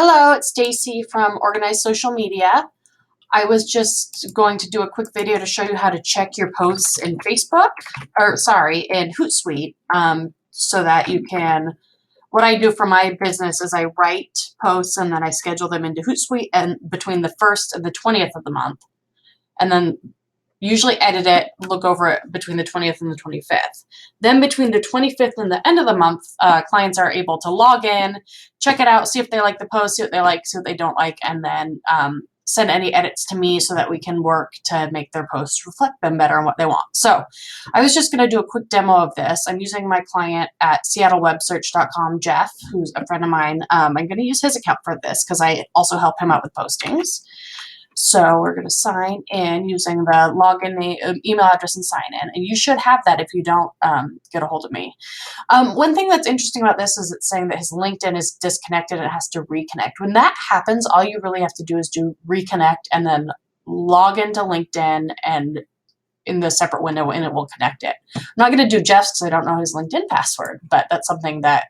Hello, it's Stacy from Organized Social Media. I was just going to do a quick video to show you how to check your posts in Facebook, in Hootsuite, so that you can, what I do for my business is I write posts and then I schedule them into Hootsuite and between the 1st and the 20th of the month, and then usually edit it, look over it between the 20th and the 25th. Then between the 25th and the end of the month, clients are able to log in, check it out, see if they like the post, see what they like, see what they don't like, and then send any edits to me so that we can work to make their posts reflect them better and what they want. So I was just going to do a quick demo of this. I'm using my client at seattlewebsearch.com, Jeff, who's a friend of mine. I'm going to use his account for this because I also help him out with postings. So we're going to sign in using the login name, email address and sign in. And you should have that if you don't get a hold of me. One thing that's interesting about this is it's saying that his LinkedIn is disconnected and it has to reconnect. When that happens, all you really have to do is do reconnect and then log into LinkedIn and in the separate window and it will connect it. I'm not going to do Jeff's because I don't know his LinkedIn password, but that's something that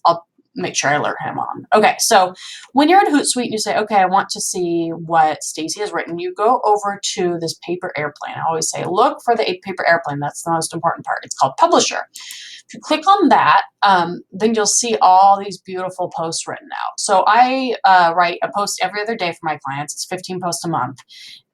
I'll make sure I alert him on. Okay, so when you're in Hootsuite and you say, okay, I want to see what Stacy has written, you go over to this paper airplane. I always say, look for the paper airplane. That's the most important part. It's called Publisher. If you click on that, then you'll see all these beautiful posts written out. So I write a post every other day for my clients. It's 15 posts a month.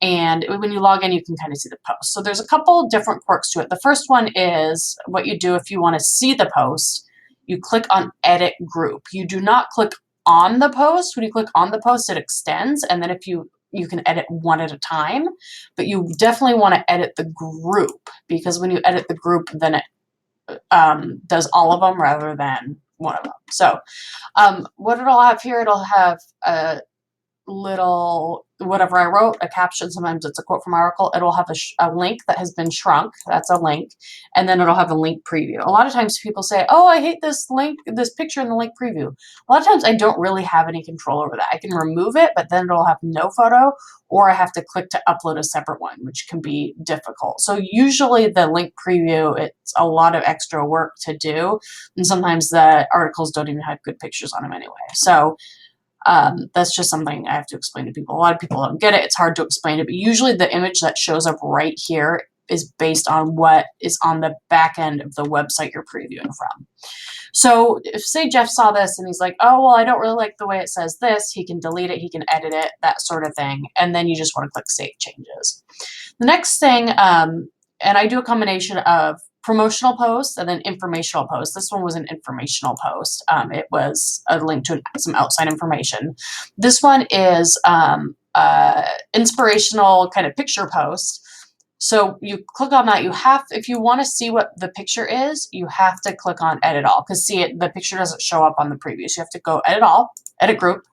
And when you log in, you can kind of see the post. So there's a couple different quirks to it. The first one is what you do if you want to see the post. You click on edit group. You do not click on the post. When you click on the post, it extends. And then if you can edit one at a time, but you definitely want to edit the group because when you edit the group, then it does all of them rather than one of them. So what it'll have here, it'll have a little whatever I wrote, a caption. Sometimes it's a quote from an article. It'll have a link that has been shrunk. That's a link. And then it'll have a link preview. A lot of times people say, oh, I hate this link, this picture in the link preview. A lot of times I don't really have any control over that. I can remove it, but then it'll have no photo, or I have to click to upload a separate one, which can be difficult. So usually the link preview, it's a lot of extra work to do. And sometimes the articles don't even have good pictures on them anyway. So that's just something I have to explain to people. A lot of people don't get it. It's hard to explain it, but usually the image that shows up right here is based on what is on the back end of the website you're previewing from. So if, say, Jeff saw this and he's like, oh, well, I don't really like the way it says this, he can delete it, he can edit it, that sort of thing. And then you just want to click Save Changes. The next thing, and I do a combination of promotional posts and then informational posts. This one was an informational post. It was a link to some outside information. This one is inspirational kind of picture post. So you click on that. You have, if you want to see what the picture is, you have to click on Edit All because see it, the picture doesn't show up on the preview. So you have to go Edit All, Edit Group,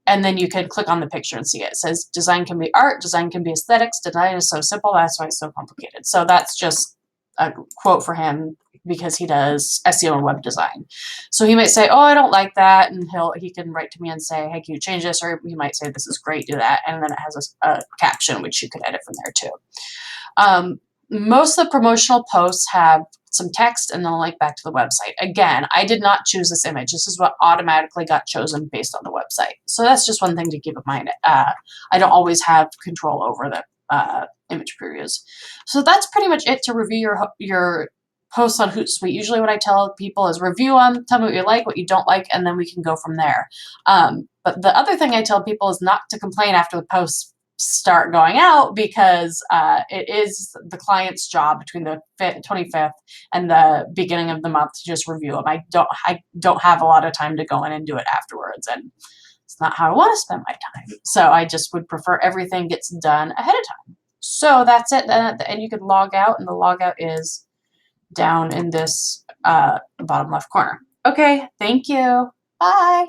and then you can click on the picture and see it. It says design can be art, design can be aesthetics, design is so simple, that's why it's so complicated. So that's just a quote for him because he does SEO and web design. So he might say, oh, I don't like that. And he can write to me and say, hey, can you change this? Or he might say, this is great, do that. And then it has a caption, which you can edit from there too. Most of the promotional posts have some text and then a link back to the website. Again, I did not choose this image. This is what automatically got chosen based on the website. So that's just one thing to keep in mind. I don't always have control over the image previews. So that's pretty much it to review your posts on Hootsuite. Usually what I tell people is review them, tell me what you like, what you don't like, and then we can go from there. But the other thing I tell people is not to complain after the posts start going out because it is the client's job between the 25th and the beginning of the month to just review them. I don't have a lot of time to go in and do it afterwards, and it's not how I want to spend my time. So I just would prefer everything gets done ahead of time. So that's it. Then at the end you can log out, and the logout is down in this bottom left corner. Okay, thank you. Bye.